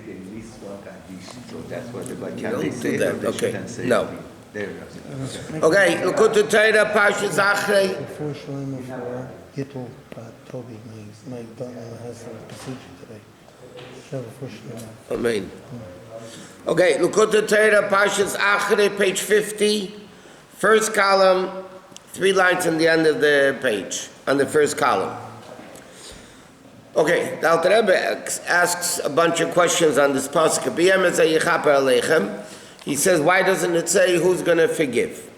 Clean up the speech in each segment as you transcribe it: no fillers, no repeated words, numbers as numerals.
they miswa kadish, so that's what the You can don't they do say that, they okay. shouldn't say No. it. There we go. Okay, Likutei Torah Parshas Acharei. Before Shalom before Gittel Toby, my daughter has a procedure today. Before Shalom. Amen. Okay, Likutei Torah Parshas Acharei, page 50, first column, 3 lines in the end of the page, on the first column. Okay, the Alter Rebbe asks a bunch of questions on this pasuk. He says, why doesn't it say who's going to forgive?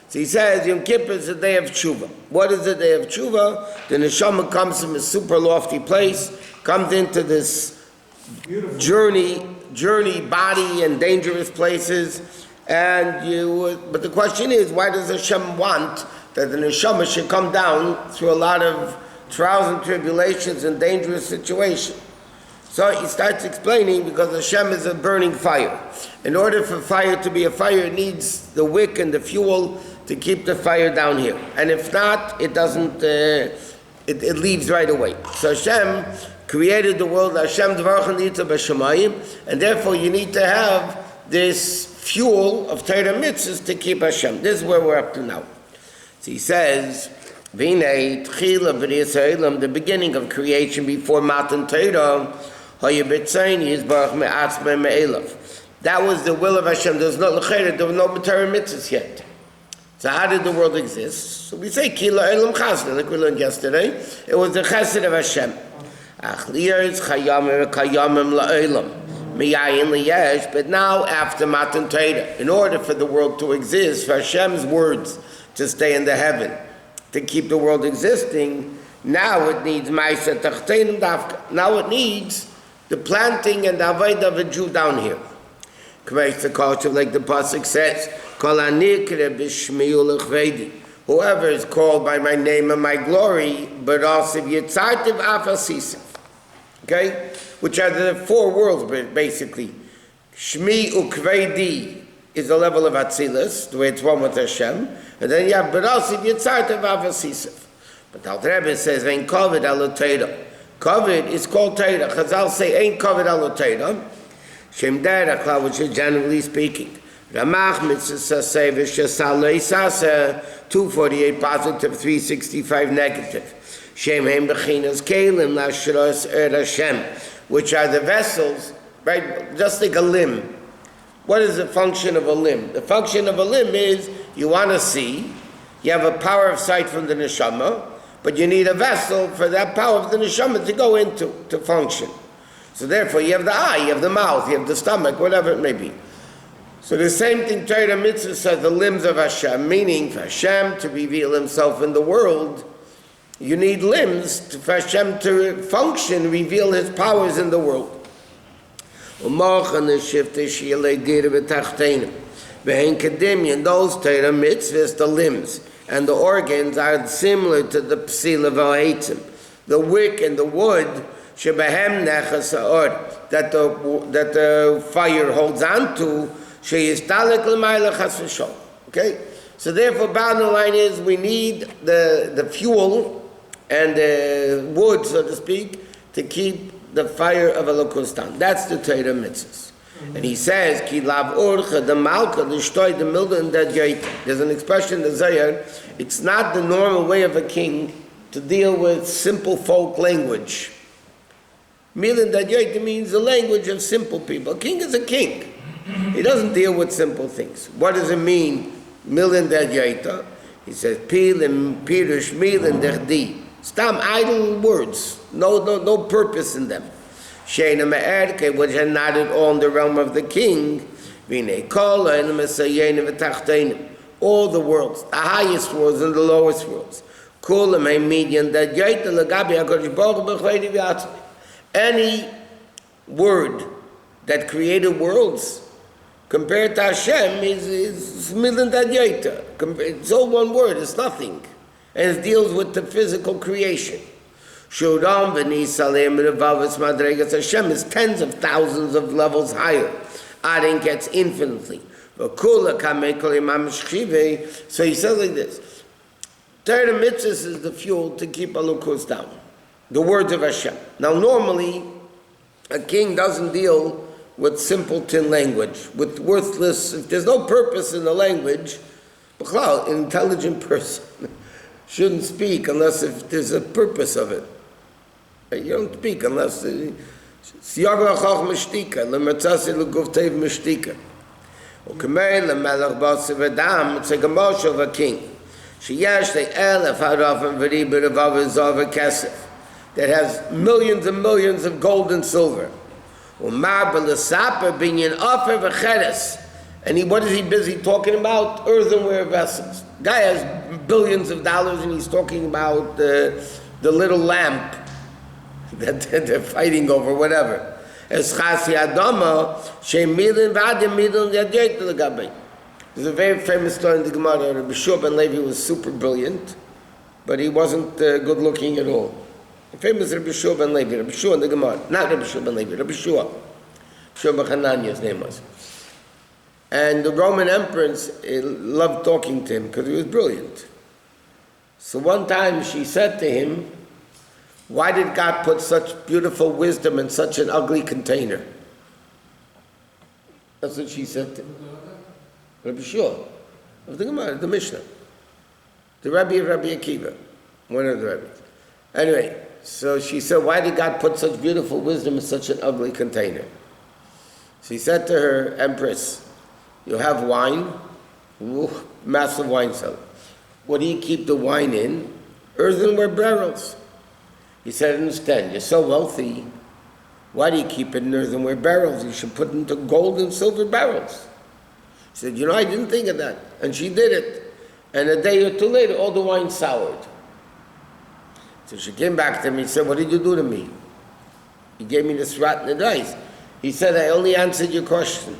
So he says, Yom Kippur is the day of tshuva. What is the day of tshuva? The neshama comes from a super lofty place, comes into this journey body and dangerous places, but the question is, why does Hashem want that the neshama should come down through a lot of trials and tribulations and dangerous situations? So he starts explaining, because Hashem is a burning fire. In order for fire to be a fire, it needs the wick and the fuel to keep the fire down here. And if not, it doesn't, it leaves right away. So Hashem created the world, Hashem dvarach nitza b'shamayim, and therefore you need to have this fuel of Torah mitzvahs to keep Hashem. This is where we're up to now. So he says, V'nei tchila b'riyas ha'olam, the beginning of creation before Matan Torah, that was the will of Hashem. There was no Torah mitzvahs yet. So how did the world exist? So we say Kila Elam Chasna, like we learned yesterday. It was the Chesed of Hashem. But now after Matan Torah, in order for the world to exist, for Hashem's words to stay in the heaven, to keep the world existing, now it needs Ma'aseh Tachtenim Dafka. Now it needs the planting and the avodah of a Jew down here. Like the pasuk says, whoever is called by my name and my glory, but also Yitzartiv Afasisiv. Okay? Which are the 4 worlds, basically. Shmi Ukveidi is the level of Atzilus, the way it's one with Hashem. And then you have Barasiv Yitzartiv Afasisiv. But the Alter Rebbe says, Vein Kovid Alo Torah. Kovid is called Torah. Chazal say, Ain't Kovid Alo Torah. Shem Derech, which is generally speaking. Ramach Mitzvah Saseh V'Shasal Leisasa, 248 positive, 365 negative. Shem Hem Bechinas Kelim Lashros Hashem, which are the vessels, right? Just like a limb. What is the function of a limb? The function of a limb is you want to see, you have a power of sight from the neshama, but you need a vessel for that power of the neshama to go into, to function. So therefore you have the eye, you have the mouth, you have the stomach, whatever it may be. So the same thing Torah Mitzvah says, the limbs of Hashem, meaning for Hashem to reveal himself in the world, you need limbs for Hashem to function, reveal his powers in the world. And those Torah mitzvahs, the limbs and the organs, are similar to the psila v'ha'etzim, the wick and the wood, shebehem nechas ha'or, that the fire holds on to, sheyistalek l'mayla chas v'shol. Okay? So therefore, bottom line is, we need the fuel and the wood, so to speak, to keep the fire of Elokus down. That's the Torah mitzvahs. And he says, Ki lav orcha the malka l'shtoi the milda and the. There's an expression in the Zohar. It's not the normal way of a king to deal with simple folk language. Milda and means the language of simple people. A king is a king. He doesn't deal with simple things. What does it mean, milda and He says, Pil and pirush mil and derdi. Stam idle words, no purpose in them. Sheina me'erke, which are not at all in the realm of the king. V'nei kol ha'enim esayenim v'tachtenim. All the worlds, the highest worlds and the lowest worlds. Kulam ha'midyan that yaita l'gabi ha'kodesh baruch hu b'chleidi v'atzmi. Any word that created worlds compared to Hashem is milan that yaita. It's all one word, it's nothing. And it deals with the physical creation. Hashem is tens of thousands of levels higher. Arin gets infinitely. So he says like this. Torah mitzvahs is the fuel to keep Elokus down. The words of Hashem. Now normally, a king doesn't deal with simpleton language, with worthless, if there's no purpose in the language, an intelligent person shouldn't speak unless if there's a purpose of it. You don't speak unless Siyaga Chachma Shtika, Lematzasi Leguftev Mishtika. Ukamei Lemelech Basiv Adam, it's like a marsh of a king. Sheyesh the Elef Harafim V'ri B'Revav Zav Kesef, that has millions and millions of gold and silver. Umar B'Lesaper Binyan Afer V'Cheres, and what is he busy talking about? Earthenware vessels. Guy has billions of dollars and he's talking about the little lamp that they're fighting over, whatever. There's a very famous story in the Gemara. Rabbi Ben Levi was super brilliant, but he wasn't good looking at all. The famous Rabbi Ben Levi, Rabbi Shua in the Gemara. Not Rabbi Ben Levi, Rabbi Shua. Shua Hananiah's name was. And the Roman empress loved talking to him because he was brilliant. So one time she said to him, why did God put such beautiful wisdom in such an ugly container? That's what she said to him. Rabbi Shua of the Gemara, the Mishnah. The Rabbi of Rabbi Akiva, one of the rabbis. Anyway, so she said, why did God put such beautiful wisdom in such an ugly container? She said to her, Empress, you have wine, massive wine cellar. What do you keep the wine in? Earthenware barrels. He said, I understand, you're so wealthy, why do you keep it in earthenware barrels? You should put it into gold and silver barrels. He said, I didn't think of that. And she did it. And a day or two later, all the wine soured. So she came back to him, he said, what did you do to me? He gave me this rotten advice. He said, I only answered your question.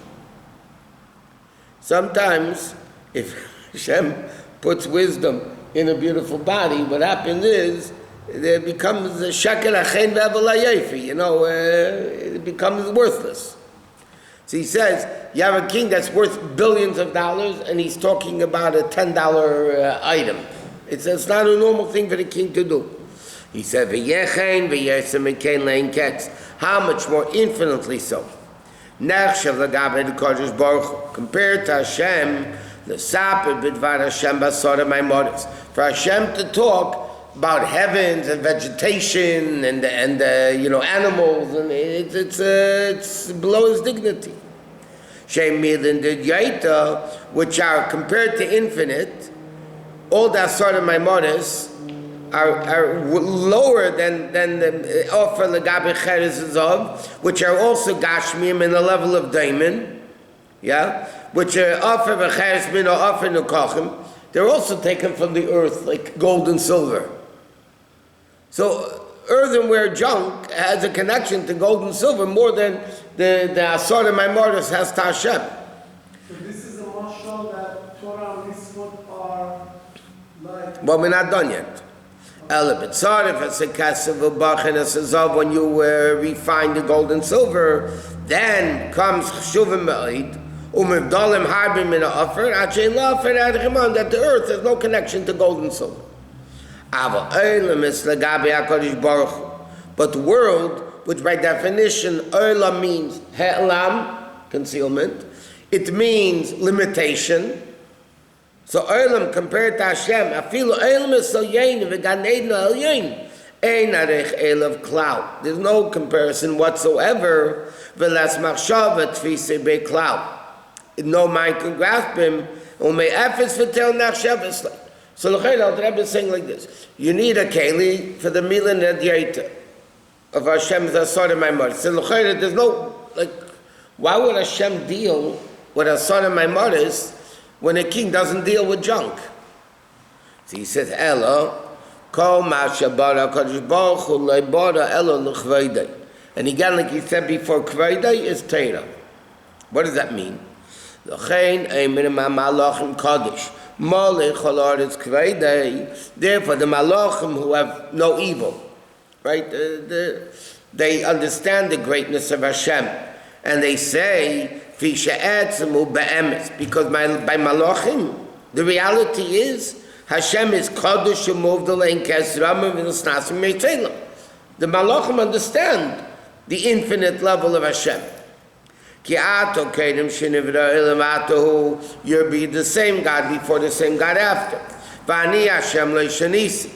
Sometimes, if Hashem puts wisdom in a beautiful body, what happens is, it becomes a shekel achen v'avalayefi, it becomes worthless. So he says, you have a king that's worth billions of dollars, and he's talking about a $10 item. It's not a normal thing for the king to do. He said, v'yechen v'yesem eken lein ketz. How much more infinitely so? Nechshav l'gabe the Kodesh Baruch Hu. Compared to Hashem, l'saper b'dvar Hashem basara ma'imoris. For Hashem to talk about heavens and vegetation and animals, and it's below his dignity. She'emilin the yaita, which are compared to infinite, all the asara ma'imoris are lower than the offer legabe cheres zav, which are also gashmim in the level of diamond, which are offer v'cheres min or offer nukachim. They're also taken from the earth, like gold and silver. So earthenware junk has a connection to gold and silver more than the Asara Maimoris has to Hashem. So this is a mashal that Torah and Mitzvot are like... Well, we're not done yet. When you refine the gold and silver, then comes Chshuvim Ma'id, Umivdalim Harbim in the offer, that the earth has no connection to gold and silver. But the world, which by definition, Olam means He'elam, concealment, it means limitation. So Olam compared to Hashem, Afilu Olam is so yain, v'gan Eden el yain, ein arech elav cloud. There's no comparison whatsoever. V'las machshava tfise be cloud. No mind can grasp him. Umei efes v'tel nachshavas. So the Rebbe is saying like this: you need a keli for the milan adyaita of Hashem's asar ma'imor. So there's no why would Hashem deal with asar ma'imoris when a king doesn't deal with junk? So he says, Elo, kol ma'shabara kadosh baruch hu leibara elo l'chveidei. And again, like he said before, kveidei is Torah. What does that mean? L'chein eimin ma'malachim kadosh. Therefore, the malachim who have no evil, right? They understand the greatness of Hashem, and they say, because by malachim, the reality is Hashem is kadosh umov the lein kesram v'nosnasim meitzelam. The malachim understand the infinite level of Hashem. Ki ato kedem shenivra elam atohu, you'll be the same God before the same God after. V'ani Hashem lo shenisi.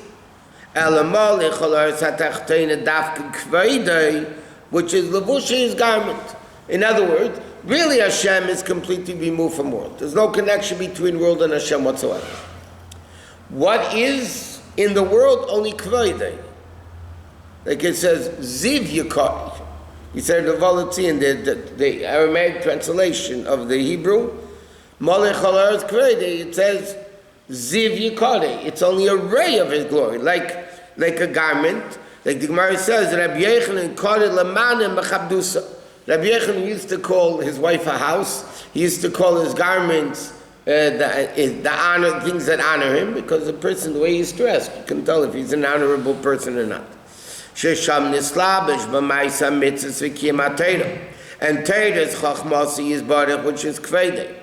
Elamol echol ha'aretz hatachtoina dafka kveidei, which is levushi, his garment. In other words, really Hashem is completely removed from world. There's no connection between world and Hashem whatsoever. What is in the world? Only kveidei. Like it says, ziv yikar. He said the Volotzi in the Aramaic translation of the Hebrew, Molech ha'aretz kveidei, it says, ziv yikar. It's only a ray of his glory, like a garment. Like the Gemara says, Rabbi Yochanan called it lamanim b'chabdusa. Rabbi Yochanan used to call his wife a house. He used to call his garments the honor, things that honor him, because the person, the way he's dressed, you can tell if he's an honorable person or not. Shesham nislabish b'maisa mitzvahs v'kiyam ha'Torah. And Torah's chachmasi is barach, which is kveidei,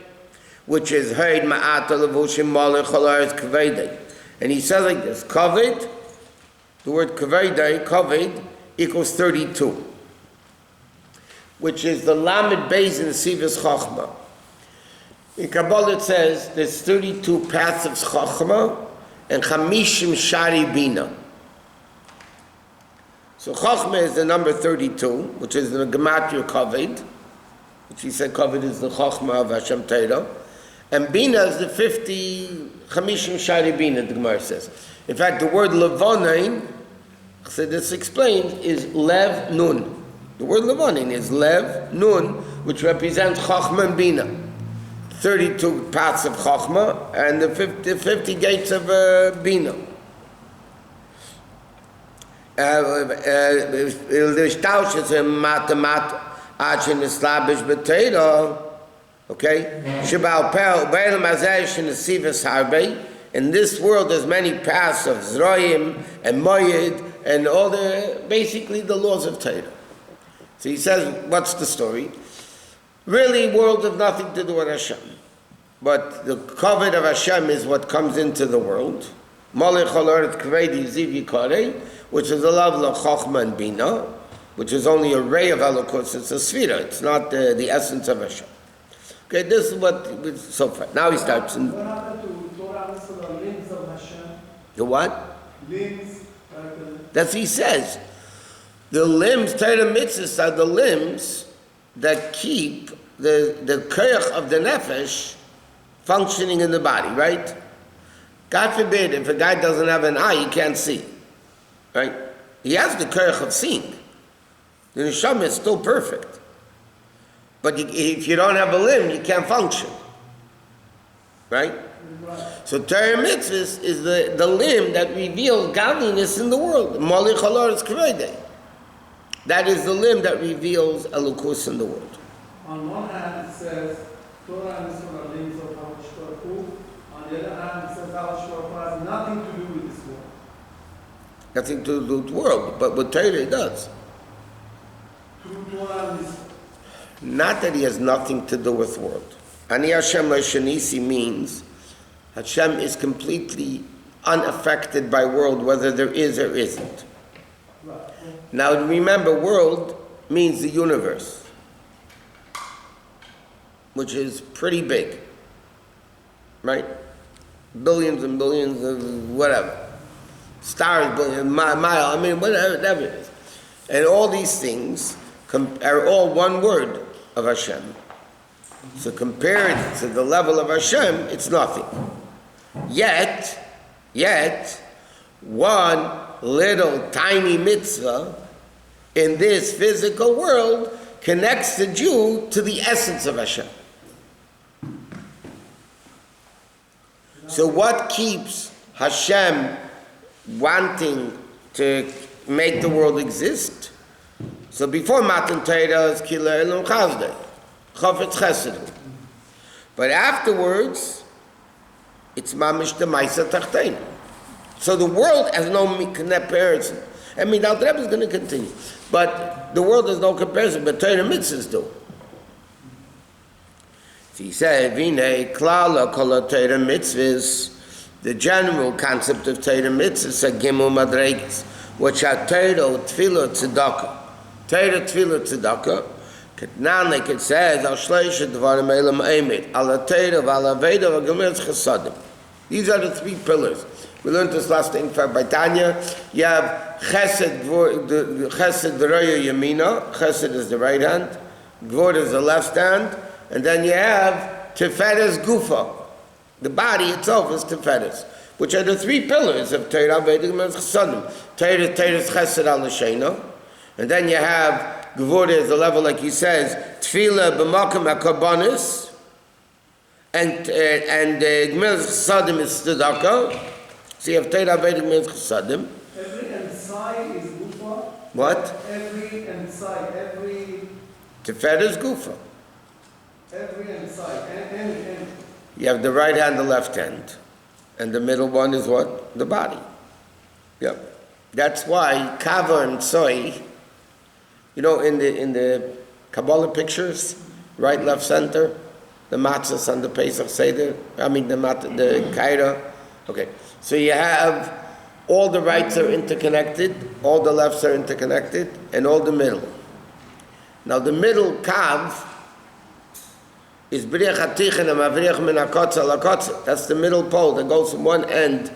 which is heard ma'ata levushim molech ha'aretz kveidei. And he says like this, kaved, the word kveidei, kaved, equals 32, which is the lamed beis in the Sivas Chachma. In Kabbalah it says there's 32 paths of Chachma and chamishim shari bina. So Chachma is the number 32, which is the gematria kaved, which he said kaved is the Chachma of Hashem Torah, and bina is the 50 chamishim shari bina. The Gemara says. In fact, the word levonain, so this explains, is lev nun. The word levonain is lev nun, which represents Chachma and bina. 32 paths of Chachma and the 50 gates of bina. Okay? In this world there's many paths of Zroim and Moyed and all basically the laws of Torah. So he says, what's the story? Really, world has nothing to do with Hashem. But the kavod of Hashem is what comes into the world. Molech ha'aretz kveidei ziv yikarei, which is the level of Chachma and Bina, which is only a ray of Elokus. It's a sphera. It's not the essence of Hashem. Okay, this is what, so far. Now he starts. What happened to Torah and the limbs of Hashem? The what? Limbs. That's what he says. The limbs, Torah mitzvahs, are the limbs that keep the koyach of the nefesh functioning in the body, right? God forbid, if a guy doesn't have an eye, he can't see, right? He has the koyach of seeing. The neshama is still perfect. But if you don't have a limb, you can't function, right? So Torah mitzvahs is the limb that reveals godliness in the world. Molech ha'aretz kveidei. That is the limb that reveals Elokus in the world. On one hand it says, Torah and Mitzvah are limbs of Hakadosh Baruch Hu. On the other hand it says, Hakadosh Baruch Hu has nothing to do with this world. Nothing to do with the world, but with Torah it does. Through Torah and Mitzvah. Not that he has nothing to do with the world. Ani Hashem Shanisi means Hashem is completely unaffected by world, whether there is or isn't. Right. Now remember, world means the universe, which is pretty big, right? Billions and billions of whatever. Stars, billions, mile, I mean, whatever it is. And all these things are all one word of Hashem. So compared to the level of Hashem, it's nothing. Yet, one little tiny mitzvah in this physical world connects the Jew to the essence of Hashem. So what keeps Hashem wanting to make the world exist? So before Matan Torah is Kila Elon Chazdei, Chafetz Chesed. But afterwards, it's Mamish the Maisa Tachtein. So the world has no comparison. I mean, the Rebbe is going to continue. But the world has no comparison, but Torah mitzvahs do. So he said, Vine, Klala, Kala Torah mitzvahs, the general concept of Torah mitzvahs are Gimel Madregas, which are Torah, Tefillah, Tzedakah. Torah, Tefillah, Tzedakah, Ketnan, like it says, Al Shleish Dvarim Elam Emet, Al Ateiru, Al Aveda, Al Gemerz Chasadim. These are the three pillars. We learned this last thing by Tanya. You have Chesed, Chesed Deroya Yamina. Chesed is the right hand. Gvor is the left hand. And then you have Tiferes Gufa. The body itself is Tiferes, which are the three pillars of Torah, Veda, Gemerz Chasadim. Torah is Chesed Al Shena. And then you have Gvor is the level, like he says, Tefillah B'makam HaKarbanis. And Gemerz Chasadim is Tzedakah. So you have Torah, Veda, Gemerz Chasadim. Every inside is Gufa. What? Every inside, every Tiferes Gufa. inside, and You have the right hand, the left hand. And the middle one is what? The body. Yep. That's why Kava and Soy, you know, in the Kabbalah pictures, right, left, center, the matzahs on the Pesach Seder, the Kaira. Okay. So you have all the rights are interconnected, all the lefts are interconnected, and all the middle. Now the middle Kav is B'riach HaTichen HaMavriach Min HaKotza LaKotza. That's the middle pole that goes from one end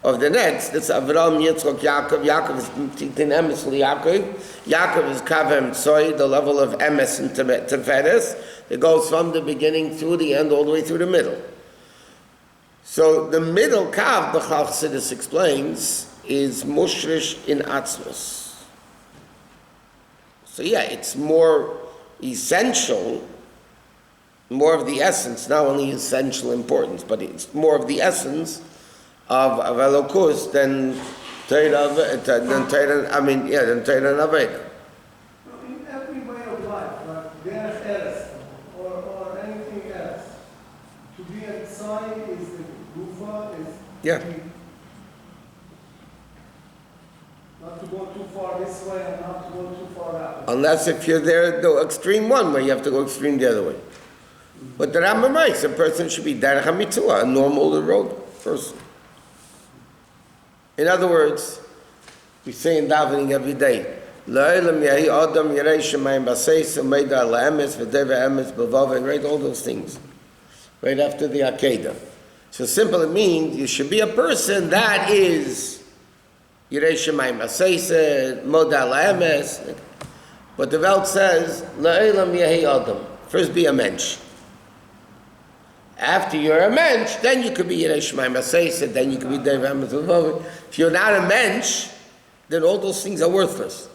of the next. That's Avraham, Yitzchok, Yaakov. Yaakov is Titin Emes Yaakov. Yaakov is Kavem Tzoy, the level of Emes and Teferes. It goes from the beginning through the end, all the way through the middle. So the middle Kav, the Chassidus explains, is Mushrish in Atzmos. So yeah, it's more essential, more of the essence, not only essential importance, but it's more of the essence of Elokus than Torah and Aveda. in every way of life, like Derech Eretz or anything else, to be inside is the Gufa, is Yeah. not to go too far this way and not to go too far that way. Unless if you're there, the extreme one, where you have to go extreme the other way. But the Rambam writes, a person should be Derech HaMitzvah, a normal road person. In other words, we say in davening every day, La'elam yahi adam yirei shemayim b'seis u'meida la'emes v'deva emes b'vav, and write all those things right after the Akedah. So simple, it means you should be a person that is yirei shemayim b'seis moda la'emes. But the Welt says, La'elam yahi adam. First be a mensch. After you're a mensch, then you could be Yirei Shemayim HaSeiseh, then you could be Deva Emes V'Vav. If you're not a mensch, then all those things are worthless.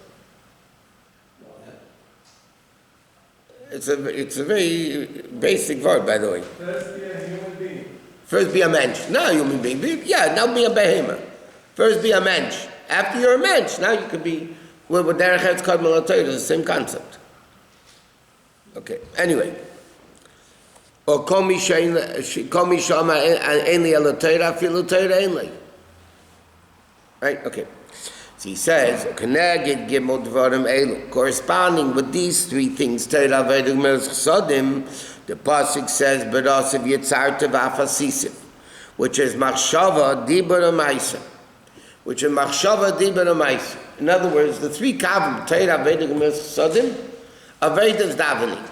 It's a very basic word, by the way. First be a human being. First be a mensch. Now human being. Yeah, now be a behemoth. First be a mensch. After you're a mensch, now you could be, with Derech Eretz Kadmon LaTorah, it's the same concept. Okay, anyway. Or komi shama enli ala Torah filu Torah enli. Right? Okay. So he says, "Keneged gimel dvarim elu." Corresponding with these three things, Torah, Veda, Gemerz Chasadim, the pasuk says, "B'rasav yitzarta v'afasisim," which is machshava, dibur, and ma'isa. Which is machshava, dibur, and ma'isa. In other words, the three kavim, Torah, Veda, Gemerz Chasadim, Aveda is davening.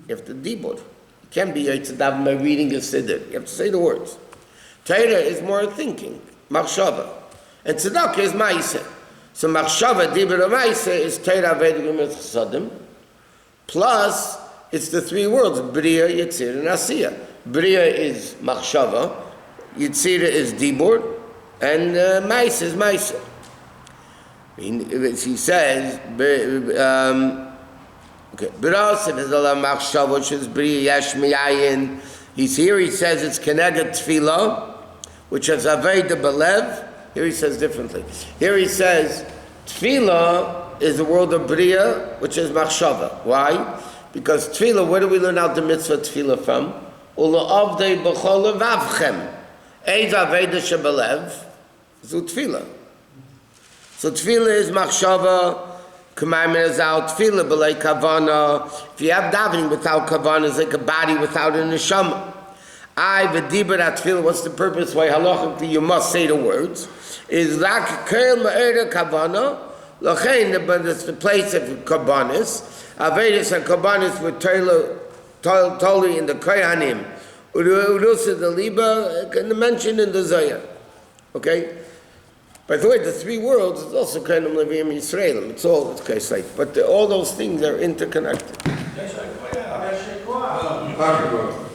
You have to dibur. You can't be Yitzadav by reading a siddur. You have to say the words. Torah is more thinking, machshava. And tzedakah is ma'aseh. So machshava, dibur, and ma'aseh is Torah, Veda, Gemerz Chasadim. Plus, it's the three words, Bria, Yitzir, and Asiyah. Bria is machshava, Yitzir is dibur, and ma'aseh is ma'aseh. He says, okay, B'rasav is ala machshava, which is Bria Yesh Miyayin. He's here, he says it's Keneged Tefillah, which is Aveda Belev. Here he says differently. Here he says Tefillah is the world of Bria, which is machshava. Why? Because Tefillah, where do we learn out the mitzvah Tefillah from? Ula avdei b'chol levavchem. Eid Aveda Shebelev. So Tefillah. So Tefillah is machshava. Commandment is out, tefillah b'lei kavana. If you have davening without kavana, it's like a body without a neshama. V'dibur tefillah, what's the purpose? Why halachically you must say the words? Is lak kel ma'era kavana, Lachain, but it's the place of Kabbanis. Avedis and Kabbanis were totally in the Koyanim. Urusa the Liba, mentioned in the Zohar. Okay? By the way, the three worlds is also Koyanim, Leviim, Yisraelim. It's all case like, but all those things are interconnected. Yeshua.